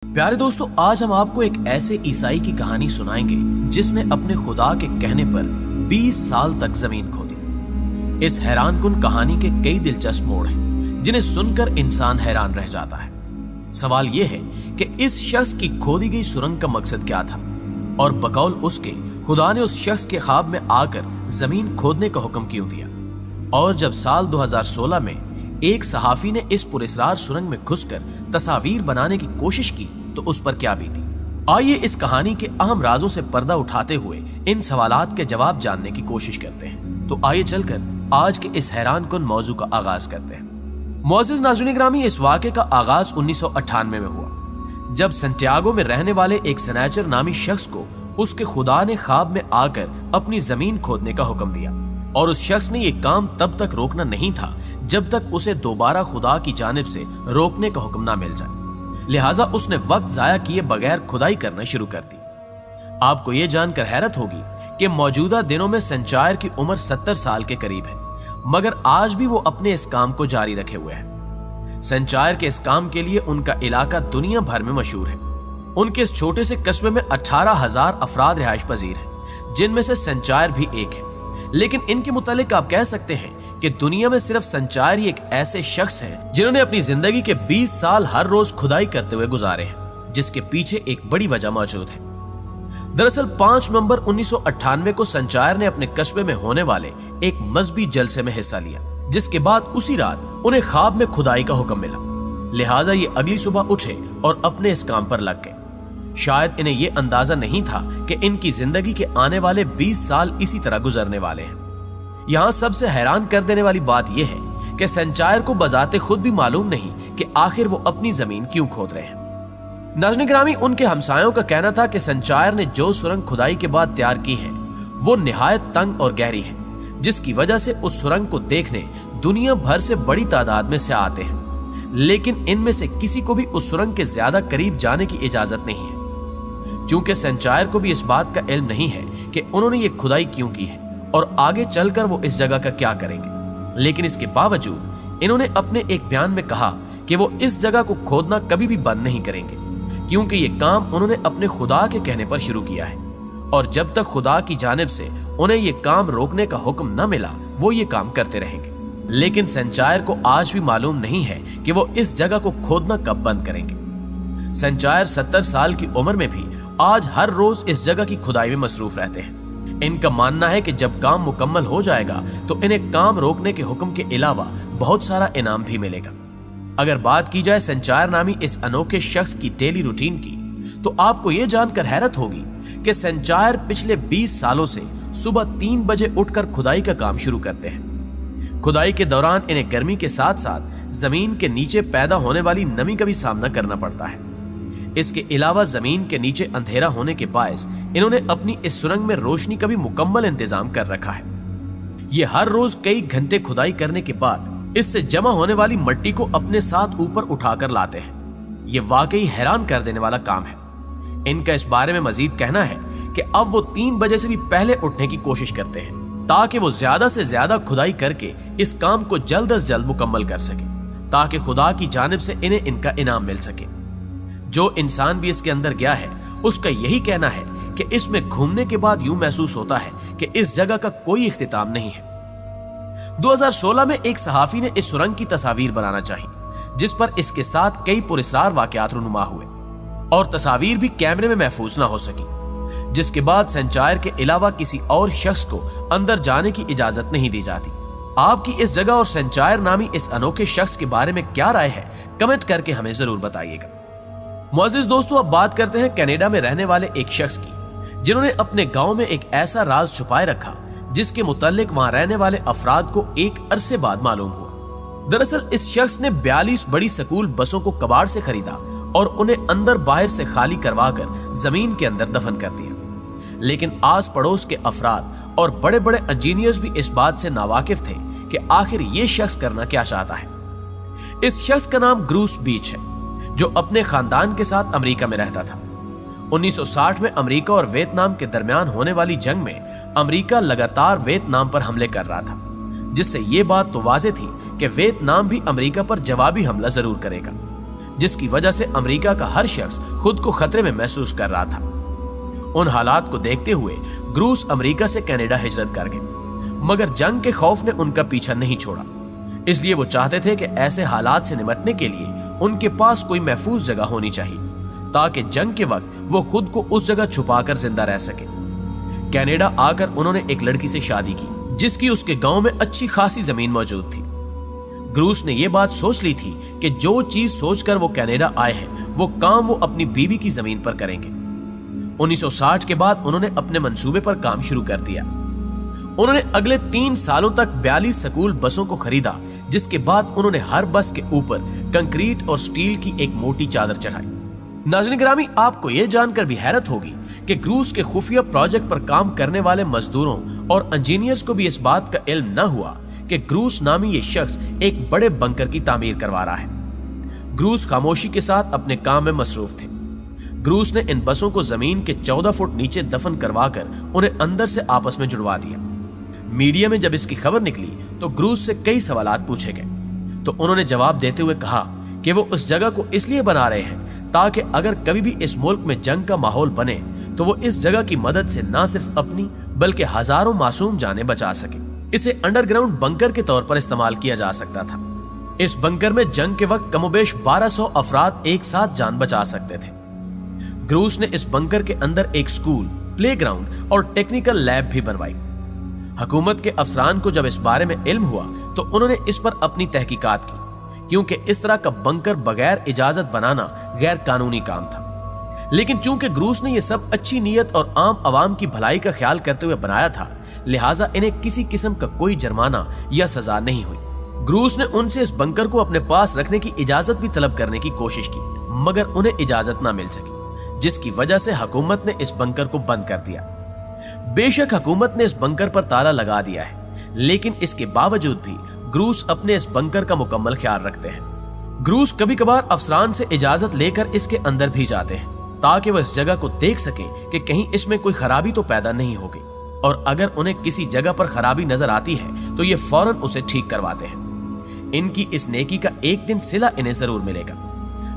प्यारे दोस्तों, आज हम आपको एक ऐसे ईसाई की कहानी सुनाएंगे जिसने अपने खुदा के कहने पर 20 साल तक जमीन खोदी। इस हैरानकुन कहानी के कई दिलचस्प मोड़ हैं जिन्हें सुनकर इंसान हैरान रह जाता है। सवाल यह है कि इस शख्स की खोदी गई सुरंग का मकसद क्या था और बकौल उसके खुदा ने उस शख्स के ख्वाब में आकर जमीन खोदने का हुक्म क्यों दिया। और जब साल 2016 में एक सहाफी ने इस पुरस्कार सुरंग में घुसकर तस्वीर बनाने की कोशिश की तो उस पर क्या बीती। आइए इस कहानी के अहम राजों से पर्दा उठाते हुए इन सवालात के जवाब जानने की कोशिश करते हैं। तो आइए चलकर आज के इस हैरानकुन मौजू का आगाज करते हैं। मोअज़्ज़िज़ नाज़रीन ग्रामी, इस वाक़े का आगाज 1998 में हुआ जब सैंटियागो में रहने वाले एक सनैचर नामी शख्स को उसके खुदा ने ख्वाब में आकर अपनी जमीन खोदने का हुक्म दिया। और उस शख्स ने ये काम तब तक रोकना नहीं था जब तक उसे दोबारा खुदा की जानिब से रोकने का हुक्म ना मिल जाए। लिहाजा उसने वक्त जाया किए बगैर खुदाई करना शुरू कर दी। आपको ये जानकर हैरत होगी कि मौजूदा दिनों में सेंचायर की उम्र 70 साल के करीब है, मगर आज भी वो अपने इस काम को जारी रखे हुए हैं। सेंचायर के इस काम के लिए उनका इलाका दुनिया भर में मशहूर है। उनके इस छोटे से कस्बे में 18,000 अफराद रिहाइश पजीर हैं, जिनमें से सेंचायर भी एक है। लेकिन इनके मुतालिक आप कह सकते हैं कि दुनिया में सिर्फ सेंचायर ही एक ऐसे शख्स हैं जिन्होंने अपनी जिंदगी के 20 साल हर रोज खुदाई करते हुए गुजारे हैं, जिसके पीछे एक बड़ी वजह मौजूद है। दरअसल 5 नवंबर 1998 को सेंचायर ने अपने कस्बे में होने वाले एक मजहबी जलसे में हिस्सा लिया, जिसके बाद उसी रात उन्हें ख्वाब में खुदाई का हुक्म मिला। लिहाजा ये अगली सुबह उठे और अपने इस काम पर लग गए। शायद इन्हें यह अंदाजा नहीं था कि इनकी जिंदगी के आने वाले 20 साल इसी तरह गुजरने वाले हैं। यहाँ सबसे हैरान कर देने वाली बात यह है कि सेंचायर को बजाते खुद भी मालूम नहीं कि आखिर वो अपनी जमीन क्यों खोद रहे हैं। नाज़रीन ग्रामी, उनके हमसायों का कहना था कि सेंचायर ने जो सुरंग खुदाई के बाद तैयार की है वो निहायत तंग और गहरी है, जिसकी वजह से उस सुरंग को देखने दुनिया भर से बड़ी तादाद में से आते हैं। लेकिन इनमें से किसी को भी उस सुरंग के ज्यादा करीब जाने की इजाजत नहीं है, क्योंकि सेंचायर को भी इस बात का इल्म नहीं है कि उन्होंने ये खुदाई क्यों की है और आगे चलकर वो इस जगह का क्या करेंगे। लेकिन इसके बावजूद इन्होंने अपने एक बयान में कहा कि वो इस जगह को खोदना कभी भी बंद नहीं करेंगे, क्योंकि ये काम उन्होंने अपने खुदा के कहने पर शुरू किया है और जब तक खुदा की जानिब से उन्हें ये काम रोकने का हुक्म न मिला वो ये काम करते रहेंगे। लेकिन सेंचायर को आज भी मालूम नहीं है कि वो इस जगह को खोदना कब बंद करेंगे। सेंचायर 70 साल की उम्र में भी आज हर रोज इस जगह की खुदाई में मसरूफ रहते हैं। इनका मानना है कि जब काम मुकम्मल हो जाएगा तो इन्हें काम रोकने के हुक्म के अलावा बहुत सारा इनाम भी मिलेगा। अगर बात की जाए सेंचायर नामी इस अनोखे शख्स की डेली रूटीन की, तो आपको यह जानकर हैरत होगी कि सेंचायर पिछले 20 सालों से सुबह 3 बजे उठकर खुदाई का काम शुरू करते हैं। खुदाई के दौरान इन्हें गर्मी के साथ साथ जमीन के नीचे पैदा होने वाली नमी का भी सामना करना पड़ता है। इसके अलावा जमीन के नीचे अंधेरा होने के बायस इन्होंने अपनी इस सुरंग में रोशनी का भी मुकम्मल इंतजाम कर रखा है। ये हर रोज कई घंटे खुदाई करने के बाद इससे जमा होने वाली मिट्टी को अपने साथ ऊपर उठाकर लाते हैं। ये वाकई हैरान कर देने वाला काम है। इनका इस बारे में मजीद कहना है कि अब वो 3 बजे से भी पहले उठने की कोशिश करते हैं ताकि वो ज्यादा से ज्यादा खुदाई करके इस काम को जल्द अज जल्द मुकम्मल कर सके, ताकि खुदा की जानिब से इन्हें इनका इनाम मिल सके। जो इंसान भी इसके अंदर गया है उसका यही कहना है कि इसमें घूमने के बाद यूं महसूस होता है कि इस जगह का कोई इख्तिताम नहीं है। 2016 में एक सहाफी ने इस सुरंग की तस्वीर बनाना चाही, जिस पर इसके साथ कई पुरस्कार वाकयात रुनुमा हुए और तस्वीर भी कैमरे में महफूज ना हो सकी, जिसके बाद सेंचायर के अलावा किसी और शख्स को अंदर जाने की इजाजत नहीं दी जाती। आपकी इस जगह और सेंचायर नामी इस अनोखे शख्स के बारे में क्या राय है, कमेंट करके हमें जरूर बताइएगा। मुअज़्ज़िज़ दोस्तों, अब बात करते हैं कनाडा में रहने वाले एक शख्स की, जिन्होंने अपने गांव में एक ऐसा राज छुपाए रखा जिसके मुताल्लिक वहां रहने वाले अफराद को एक अरसे बाद मालूम हुआ। दरअसल इस शख्स ने 42 बड़ी स्कूल बसों को कबाड़ से खरीदा और उन्हें अंदर बाहर से खाली करवाकर जमीन के अंदर दफन कर दिया। लेकिन आस पड़ोस के अफराद और बड़े बड़े इंजीनियर्स भी इस बात से नावाकिफ थे कि आखिर ये शख्स करना क्या चाहता है। इस शख्स का नाम ग्रूस बीच है, जो अपने खानदान के साथ अमेरिका में रहता था। 1960 में अमेरिका और वियतनाम के दरमियान होने वाली जंग में अमेरिका लगातार वियतनाम पर हमले कर रहा था, जिससे ये बात तो वाज़ेह थी कि वियतनाम भी अमेरिका पर जवाबी हमला जरूर करेगा। जिसकी वजह से अमेरिका का हर शख्स खुद को खतरे में महसूस कर रहा था। उन हालात को देखते हुए ग्रूस अमेरिका से कनाडा हिजरत कर गए, मगर जंग के खौफ ने उनका पीछा नहीं छोड़ा। इसलिए वो चाहते थे कि ऐसे हालात से निपटने के लिए उनके पास कोई महफूज जगह होनी चाहिए, ताकि जंग के वक्त वो खुद को उस जगह छुपाकर जिंदा रह सके। कनाडा आकर उन्होंने एक लड़की से शादी की, जिसकी उसके गांव में अच्छी खासी जमीन मौजूद थी। ग्रूस ने यह बात सोच ली थी कि जो चीज सोचकर वो कनाडा आए हैं, वो काम वो अपनी बीवी की जमीन पर करेंगे। 1960 के बाद उन्होंने अपने मंसूबे पर काम शुरू कर दिया। उन्होंने अगले 3 सालों तक 42 स्कूल बसों को खरीदा, जिसके बाद उन्होंने हर बस के ऊपर कंक्रीट और स्टील की एक मोटी चादर चढ़ाई। नाज़रीन गिरामी, आपको यह जानकर भी हैरत होगी कि ग्रूस के खुफिया प्रोजेक्ट पर काम करने वाले मजदूरों और इंजीनियर्स को भी इस बात का इल्म न हुआ कि ग्रूस नामी ये शख्स एक बड़े बंकर की तामीर करवा रहा है। ग्रूस खामोशी के साथ अपने काम में मसरूफ थे। ग्रूस ने इन बसों को जमीन के 14 फुट नीचे दफन करवाकर उन्हें अंदर से आपस में जुड़वा दिया। मीडिया में जब इसकी खबर निकली तो ग्रूस से कई सवालात पूछे गए, तो उन्होंने जवाब देते हुए कहा कि वो उस जगह को इसलिए बना रहे हैं ताकि अगर कभी भी इस मुल्क में जंग का माहौल बने तो वो इस जगह की मदद से न सिर्फ अपनी बल्कि हजारों मासूम जानें बचा सके। इसे अंडरग्राउंड बंकर के तौर पर इस्तेमाल किया जा सकता था। इस बंकर में जंग के वक्त कमोबेश 1200 अफराद एक साथ जान बचा सकते थे। ग्रूस ने इस बंकर के अंदर एक स्कूल, प्लेग्राउंड और टेक्निकल लैब भी बनवाई। हुकूमत के अफसरान को जब इस बारे में इल्म हुआ तो उन्होंने इस पर अपनी तहकीकात की, क्योंकि इस तरह का बंकर बगैर इजाजत बनाना गैर कानूनी काम था। लेकिन चूंकि ग्रूस ने यह सब अच्छी नीयत और आम आवाम की भलाई का ख्याल करते हुए बनाया था, लिहाजा इन्हें किसी किस्म का कोई जुर्माना या सजा नहीं हुई। ग्रूस ने उनसे इस बंकर को अपने पास रखने की इजाजत भी तलब करने की कोशिश की, मगर उन्हें इजाजत ना मिल सकी, जिसकी वजह से हुकूमत ने इस बंकर को बंद कर दिया। बेशक हुकूमत ने इस बंकर पर ताला लगा दिया है, लेकिन इसके बावजूद भी ग्रूस अपने इस बंकर का मुकम्मल ख्याल रखते हैं। ग्रूस कभी कभार अफसरान से इजाजत लेकर इसके अंदर भी जाते हैं, ताकि वह इस जगह को देख सकें कि कहीं इसमें कोई खराबी तो पैदा नहीं होगी, और अगर उन्हें किसी जगह पर खराबी नजर आती है तो ये फौरन उसे ठीक करवाते हैं। इनकी इस नेकी का एक दिन सिला इन्हें जरूर मिलेगा।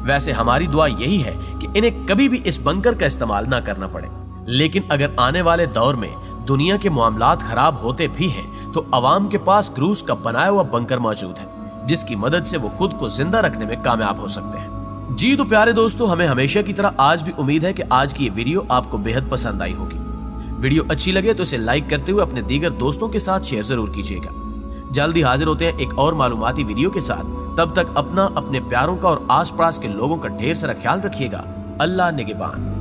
वैसे हमारी दुआ यही है कि इन्हें कभी भी इस बंकर का इस्तेमाल ना करना पड़े, लेकिन अगर आने वाले दौर में दुनिया के मामलात खराब होते भी हैं तो अवाम के पास ग्रूस का बनाया हुआ बंकर मौजूद है, जिसकी मदद से वो खुद को जिंदा रखने में कामयाब हो सकते हैं। जी तो प्यारे दोस्तों, हमें हमेशा की तरह आज भी उम्मीद है कि आज की ये वीडियो आपको बेहद पसंद आई होगी। वीडियो अच्छी लगे तो इसे लाइक करते हुए अपने दीगर दोस्तों के साथ शेयर जरूर कीजिएगा। जल्दी हाजिर होते हैं एक और मालूमाती वीडियो के साथ। तब तक अपना, अपने प्यारों का और आस पास के लोगों का ढेर सारा ख्याल रखिएगा। अल्लाह निगहबान।